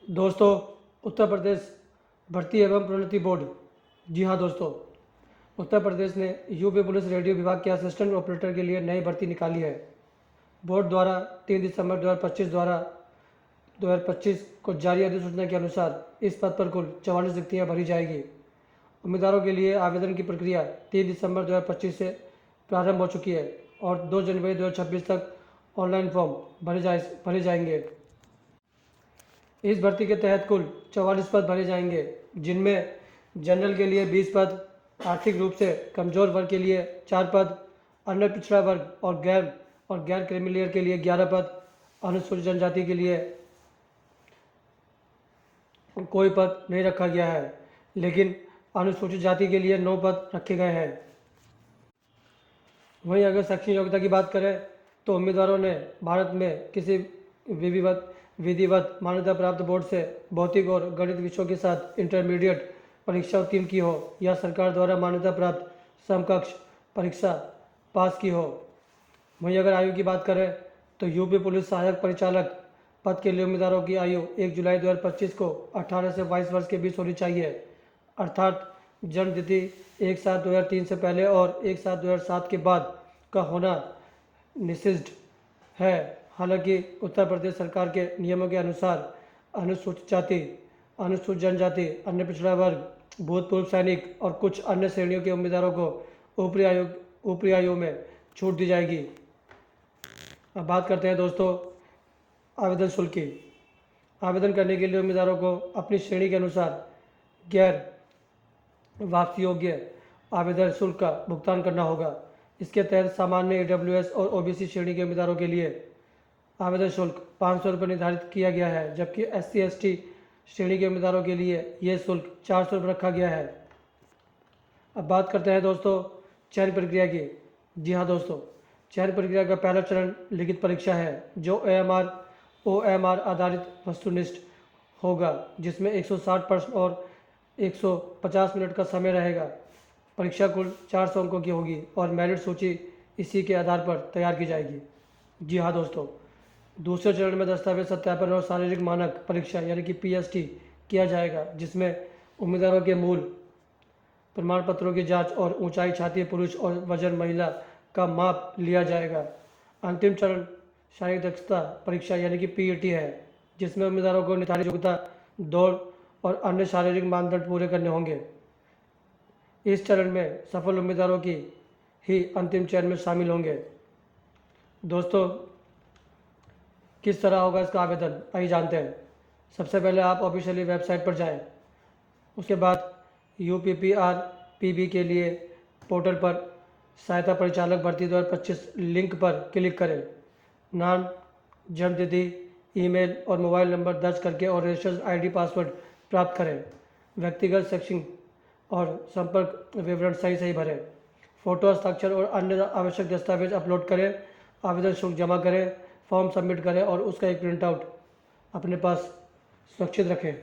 दोस्तों, उत्तर प्रदेश भर्ती एवं प्रोन्नति बोर्ड, जी हाँ दोस्तों, उत्तर प्रदेश ने यूपी पुलिस रेडियो विभाग के असिस्टेंट ऑपरेटर के लिए नई भर्ती निकाली है। बोर्ड द्वारा 3 दिसंबर 2025 को जारी अधिसूचना के अनुसार इस पद पर कुल 44 रिक्तियाँ भरी जाएगी। उम्मीदवारों के लिए आवेदन की प्रक्रिया 3 दिसंबर 2025 से प्रारंभ हो चुकी है और 2 जनवरी 2026 तक ऑनलाइन फॉर्म भरे जाएंगे। इस भर्ती के तहत कुल 44 पद भरे जाएंगे, जिनमें जनरल के लिए 20 पद, आर्थिक रूप से कमजोर वर्ग के लिए 4 पद, अन्य पिछड़ा वर्ग और गैर क्रीमी के लिए 11 पद, अनुसूचित जनजाति के लिए कोई पद नहीं रखा गया है, लेकिन अनुसूचित जाति के लिए 9 पद रखे गए हैं। वहीं अगर शैक्षणिक योग्यता की बात करें तो उम्मीदवारों ने भारत में किसी विधिवत मान्यता प्राप्त बोर्ड से भौतिक और गणित विषयों के साथ इंटरमीडिएट परीक्षा उत्तीर्ण की हो या सरकार द्वारा मान्यता प्राप्त समकक्ष परीक्षा पास की हो। वहीं अगर आयु की बात करें तो यूपी पुलिस सहायक परिचालक पद के लिए उम्मीदवारों की आयु 1 जुलाई 2025 को 18 से 22 वर्ष के बीच होनी चाहिए, अर्थात जन्म तिथि 1/7/2003 से पहले और 1/7/2007 के बाद का होना निषिद्ध है। हालांकि उत्तर प्रदेश सरकार के नियमों के अनुसार अनुसूचित जाति, अनुसूचित जनजाति, अन्य पिछड़ा वर्ग, भूतपूर्व सैनिक और कुछ अन्य श्रेणियों के उम्मीदवारों को ऊपरी आयु में छूट दी जाएगी। अब बात करते हैं दोस्तों आवेदन शुल्क की। आवेदन करने के लिए उम्मीदवारों को अपनी श्रेणी के अनुसार गैर वापसी योग्य आवेदन शुल्क का भुगतान करना होगा। इसके तहत सामान्य AWS और OBC श्रेणी के उम्मीदवारों के लिए आवेदन शुल्क 500 रुपये निर्धारित किया गया है, जबकि SC/ST श्रेणी के उम्मीदवारों के लिए यह शुल्क 400 रुपये रखा गया है। अब बात करते हैं दोस्तों चयन प्रक्रिया की। जी हाँ दोस्तों, चयन प्रक्रिया का पहला चरण लिखित परीक्षा है, जो OMR आधारित वस्तुनिष्ठ होगा, जिसमें 160 प्रश्न और 150 मिनट का समय रहेगा। परीक्षा कुल 400 अंकों की होगी और मेरिट सूची इसी के आधार पर तैयार की जाएगी। जी हाँ दोस्तों, दूसरे चरण में दस्तावेज सत्यापन और शारीरिक मानक परीक्षा यानी कि PST किया जाएगा, जिसमें उम्मीदवारों के मूल प्रमाण पत्रों की जांच और ऊंचाई, छाती पुरुष और वजन महिला का माप लिया जाएगा। अंतिम चरण शारीरिक दक्षता परीक्षा यानी कि PET है, जिसमें उम्मीदवारों को निर्धारित योग्यता, दौड़ और अन्य शारीरिक मानदंड पूरे करने होंगे। इस चरण में सफल उम्मीदवारों की ही अंतिम चयन में शामिल होंगे। दोस्तों, किस तरह होगा इसका आवेदन, आइए जानते हैं। सबसे पहले आप ऑफिशियली वेबसाइट पर जाएं। उसके बाद UPPRPB के लिए पोर्टल पर सहायता परिचालक भर्ती 2025 लिंक पर क्लिक करें। नाम, जन्म तिथि, ईमेल और मोबाइल नंबर दर्ज करके और रजिस्टर्ड ID पासवर्ड प्राप्त करें। व्यक्तिगत शैक्षिक और संपर्क विवरण सही भरें। फोटो, हस्ताक्षर और अन्य आवश्यक दस्तावेज अपलोड करें। आवेदन शुल्क जमा करें, फॉर्म सबमिट करें और उसका एक प्रिंट आउट अपने पास सुरक्षित रखें।